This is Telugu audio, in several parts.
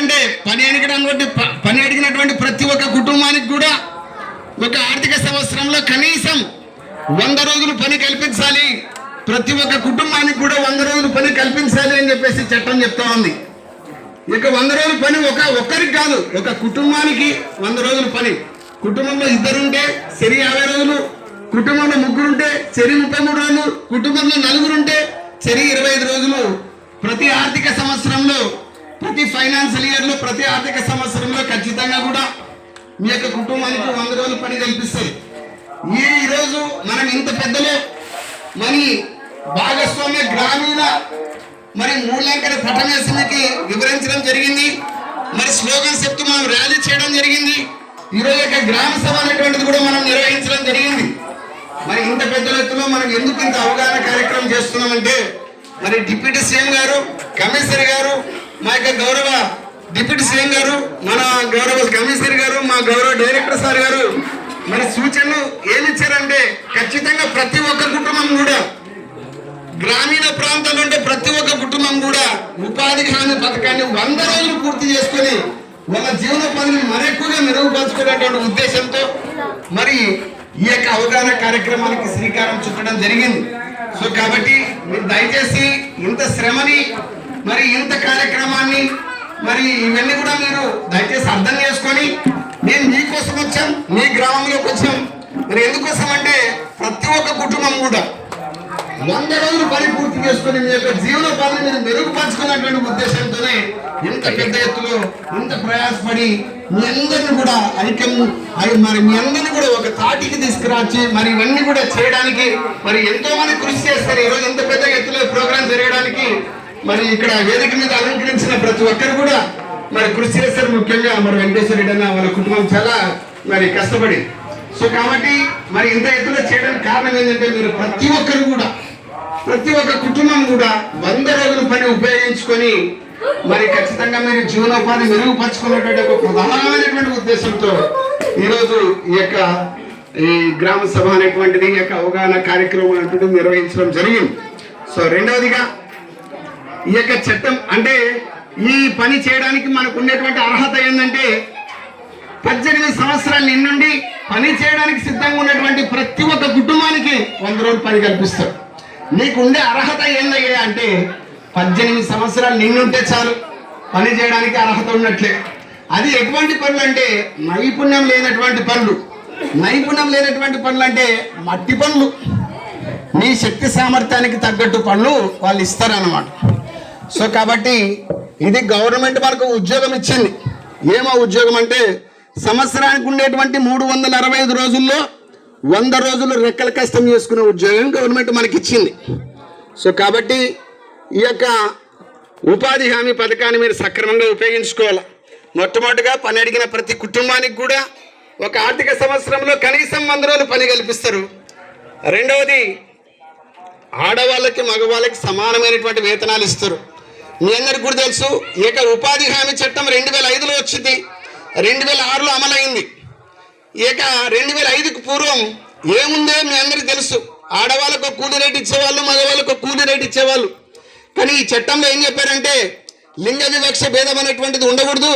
ఎందుకంటే పని అడిగినటువంటి ప్రతి ఒక్క కుటుంబానికి కూడా ఒక ఆర్థిక సంవత్సరంలో కనీసం 100 రోజులు పని కల్పించాలి, ప్రతి ఒక్క కుటుంబానికి కూడా 100 రోజులు పని కల్పించాలి అని చెప్పేసి చట్టం చెప్తా ఉంది. ఇక 100 రోజుల పని ఒక్కరికి కాదు, ఒక కుటుంబానికి 100 రోజుల పని. కుటుంబంలో 2 ఉంటే సరి 50 రోజులు, కుటుంబంలో 3 ఉంటే సరి 33 రోజులు, కుటుంబంలో 4 ఉంటే సరి 25 రోజులు. ప్రతి ఆర్థిక సంవత్సరంలో, ప్రతి ఫైనాన్షియల్ ఇయర్లో, ప్రతి ఆర్థిక సంవత్సరంలో ఖచ్చితంగా కూడా మీ యొక్క కుటుంబానికి 100 రోజులు పని కల్పిస్తుంది. ఈరోజు మనం ఇంత పెద్దలో మరి భాగస్వామ్య గ్రామీణ మరి మూల్యాంకన పట్టణానికి వివరించడం జరిగింది. మరి స్లోగన్స్ చెప్తూ మనం ర్యాలీ చేయడం జరిగింది. ఈరోజు యొక్క గ్రామ సభ అనేటువంటిది కూడా మనం నిర్వహించడం జరిగింది. మరి ఇంత పెద్ద ఎత్తులో మనం ఎందుకు ఇంత అవగాహన కార్యక్రమం చేస్తున్నామంటే, మరి డిప్యూటీ సీఎం గారు, కమిషనర్ గారు, మా యొక్క గౌరవ డిప్యూటీ సీఎం గారు, మన గౌరవ కమిషనర్ గారు, మా గౌరవ డైరెక్టర్ సార్ గారు మరి సూచనలు ఏమిచ్చారంటే, ఖచ్చితంగా ప్రతి ఒక్క కుటుంబం కూడా గ్రామీణ ప్రాంతాల్లో ఉంటే ప్రతి ఒక్క కుటుంబం కూడా ఉపాధి హామీ పథకాన్ని 100 రోజులు పూర్తి చేసుకుని వాళ్ళ జీవనోపాధిని మరెక్కువగా మెరుగుపరుచుకునేటువంటి ఉద్దేశంతో మరి ఈ యొక్క అవగాహన కార్యక్రమానికి శ్రీకారం చుట్టడం జరిగింది. సో కాబట్టి మీరు దయచేసి ఇంత శ్రమని మరి ఇంత కార్యక్రమాన్ని మరి ఇవన్నీ కూడా మీరు దయచేసి అర్థం చేసుకొని, మేము మీకోసం వచ్చాం, మీ గ్రామంలోకి వచ్చాం. మరి ఎందుకోసం అంటే ప్రతి ఒక్క కుటుంబం కూడా 100 రోజులు పని పూర్తి చేసుకుని మీ యొక్క జీవనోపాధిని మీరు మెరుగుపరుచుకున్నటువంటి ఉద్దేశంతోనే ఇంత పెద్ద ఎత్తులో ఇంత ప్రయాసపడి మీ అందరిని కూడా మరి మీ అందరినీ కూడా ఒక తాటికి తీసుకురాచి మరి ఇవన్నీ కూడా చేయడానికి మరి ఎంతో మంది కృషి చేస్తారు. ఈరోజు ఇంత పెద్ద ఎత్తులో ప్రోగ్రాం జరగడానికి మరి ఇక్కడ వేదిక మీద అలంకరించిన ప్రతి ఒక్కరు కూడా మరి కృషి చేస్తారు. ముఖ్యంగా మరి వెంకటేశ్వర రెడ్డి అన్న వాళ్ళ కుటుంబం చాలా మరి కష్టపడి. సో కాబట్టి మరి ఇంత ఎత్తులో చేయడానికి కారణం ఏంటంటే, మీరు ప్రతి ఒక్కరు కూడా ప్రతి ఒక్క కుటుంబం కూడా 100 రోజుల పని ఉపయోగించుకొని మరి ఖచ్చితంగా మీరు జీవనోపాధి మెరుగుపరుచుకున్నటువంటి ఒక ప్రధానమైనటువంటి ఉద్దేశంతో ఈరోజు ఈ గ్రామ సభ అనేటువంటిది ఈ యొక్క అవగాహన కార్యక్రమం అనేటువంటిది నిర్వహించడం జరిగింది. సో రెండవదిగా ఈ యొక్క చట్టం అంటే ఈ పని చేయడానికి మనకు ఉండేటువంటి అర్హత ఏంటంటే, 18 సంవత్సరాల నిండి పని చేయడానికి సిద్ధంగా ఉన్నటువంటి ప్రతి ఒక్క కుటుంబానికి 100 రోజులు పని కల్పిస్తారు. నీకు ఉండే అర్హత ఏందయ్యా అంటే 18 సంవత్సరాలు నిండుంటే చాలు, పని చేయడానికి అర్హత ఉన్నట్లే. అది ఎటువంటి పనులు అంటే నైపుణ్యం లేనటువంటి పనులు. నైపుణ్యం లేనటువంటి పనులు అంటే మట్టి పనులు, నీ శక్తి సామర్థ్యానికి తగ్గట్టు పనులు వాళ్ళు ఇస్తారన్నమాట. సో కాబట్టి ఇది గవర్నమెంట్ మనకు ఉద్యోగం ఇచ్చింది. ఏమో ఉద్యోగం అంటే, సంవత్సరానికి ఉండేటువంటి 365 రోజుల్లో 100 రోజులు రెక్కల కష్టం చేసుకునే ఉద్యోగం గవర్నమెంట్ మనకి ఇచ్చింది. సో కాబట్టి ఈ యొక్క ఉపాధి హామీ పథకాన్ని మీరు సక్రమంగా ఉపయోగించుకోవాలి. మొట్టమొదటిగా పని అడిగిన ప్రతి కుటుంబానికి కూడా ఒక ఆర్థిక సంవత్సరంలో కనీసం 100 రోజులు పని కల్పిస్తారు. రెండవది, ఆడవాళ్ళకి మగవాళ్ళకి సమానమైనటువంటి వేతనాలు ఇస్తారు. మీ అందరికి కూడా తెలుసు, ఈ యొక్క ఉపాధి హామీ చట్టం 2005లో వచ్చింది, 2006లో అమలైంది. ఇక 2005కు పూర్వం ఏముందో మీ అందరికి తెలుసు. ఆడవాళ్ళకు కూలీ రేటు ఇచ్చేవాళ్ళు, మగవాళ్ళకు కూలీ రేటు ఇచ్చేవాళ్ళు. కానీ ఈ చట్టంలో ఏం చెప్పారంటే, లింగ వివక్ష భేదం అనేటువంటిది ఉండకూడదు.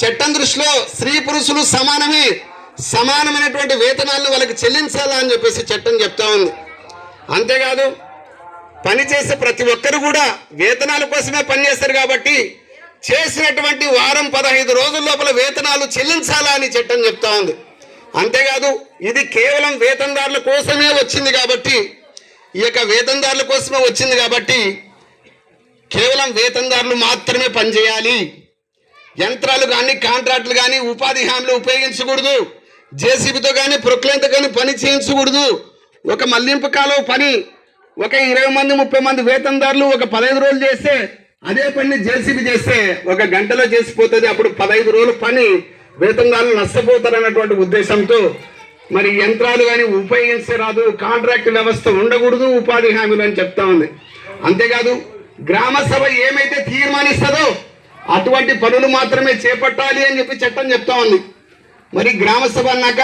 చట్టం దృష్టిలో స్త్రీ పురుషులు సమానమే, సమానమైనటువంటి వేతనాలను వాళ్ళకి చెల్లించాలా అని చెప్పేసి చట్టం చెప్తా ఉంది. అంతేకాదు, పనిచేసే ప్రతి ఒక్కరు కూడా వేతనాల కోసమే పనిచేస్తారు కాబట్టి చేసినటువంటి వారం 15 రోజుల లోపల వేతనాలు చెల్లించాలా అని చట్టం చెప్తా ఉంది. అంతేకాదు, ఇది కేవలం వేతనదారుల కోసమే వచ్చింది కాబట్టి, ఈ యొక్క వేతనదారుల కోసమే వచ్చింది కాబట్టి కేవలం వేతనదారులు మాత్రమే పనిచేయాలి. యంత్రాలు కానీ కాంట్రాక్టులు కానీ ఉపాధి హామీలు ఉపయోగించకూడదు. జేసీబీతో కానీ ప్రొక్లైన్తో కానీ పని చేయించకూడదు. ఒక మళ్లింపు కాలువ పని ఒక 20 మంది 30 మంది వేతనదారులు ఒక 15 రోజులు చేస్తే, అదే పని జేసీబీ చేస్తే 1 గంటలో చేసిపోతుంది. అప్పుడు 15 రోజులు పని వేతనదారులు నష్టపోతారు అన్నటువంటి ఉద్దేశంతో మరి యంత్రాలు కానీ ఉపయోగించరాదు, కాంట్రాక్ట్ వ్యవస్థ ఉండకూడదు ఉపాధి హామీలు అని చెప్తా ఉంది. అంతేకాదు, గ్రామ సభ ఏమైతే తీర్మానిస్తుందో అటువంటి పనులు మాత్రమే చేపట్టాలి అని చెప్పి చట్టం చెప్తా ఉంది. మరి గ్రామ సభ అన్నాక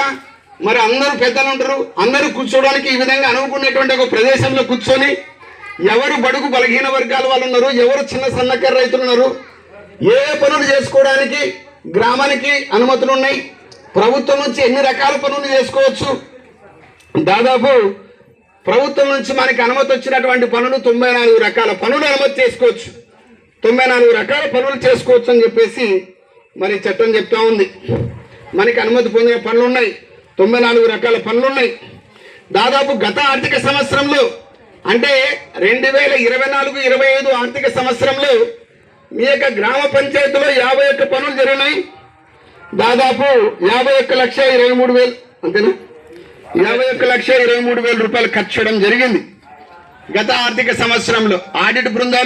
మరి అందరూ పెద్దలు ఉంటారు, అందరూ కూర్చోవడానికి ఈ విధంగా అనుకునేటువంటి ఒక ప్రదేశంలో కూర్చొని ఎవరు బడుగు బలహీన వర్గాల వాళ్ళు ఉన్నారు, ఎవరు చిన్న సన్నకారు రైతులు ఉన్నారు, ఏ పనులు చేసుకోవడానికి గ్రామానికి అనుమతులు ఉన్నాయి, ప్రభుత్వం నుంచి ఎన్ని రకాల పనులు చేసుకోవచ్చు. దాదాపు ప్రభుత్వం నుంచి మనకి అనుమతి వచ్చినటువంటి పనులు 94 రకాల పనులు అనుమతి చేసుకోవచ్చు. 94 రకాల పనులు చేసుకోవచ్చు అని చెప్పేసి మరి చట్టం చెప్తా ఉంది. మనకి అనుమతి పొందిన పనులు ఉన్నాయి, 94 రకాల పనులు ఉన్నాయి. దాదాపు గత ఆర్థిక సంవత్సరంలో అంటే 2024-25 ఆర్థిక సంవత్సరంలో మీ యొక్క గ్రామ పంచాయతీలో 51 పనులు జరిగినాయి. దాదాపు 51,23,000 అంతేనా, 51,23,000 రూపాయలు ఖర్చు చేయడం జరిగింది గత ఆర్థిక సంవత్సరంలో. ఆడిట్ బృందాలు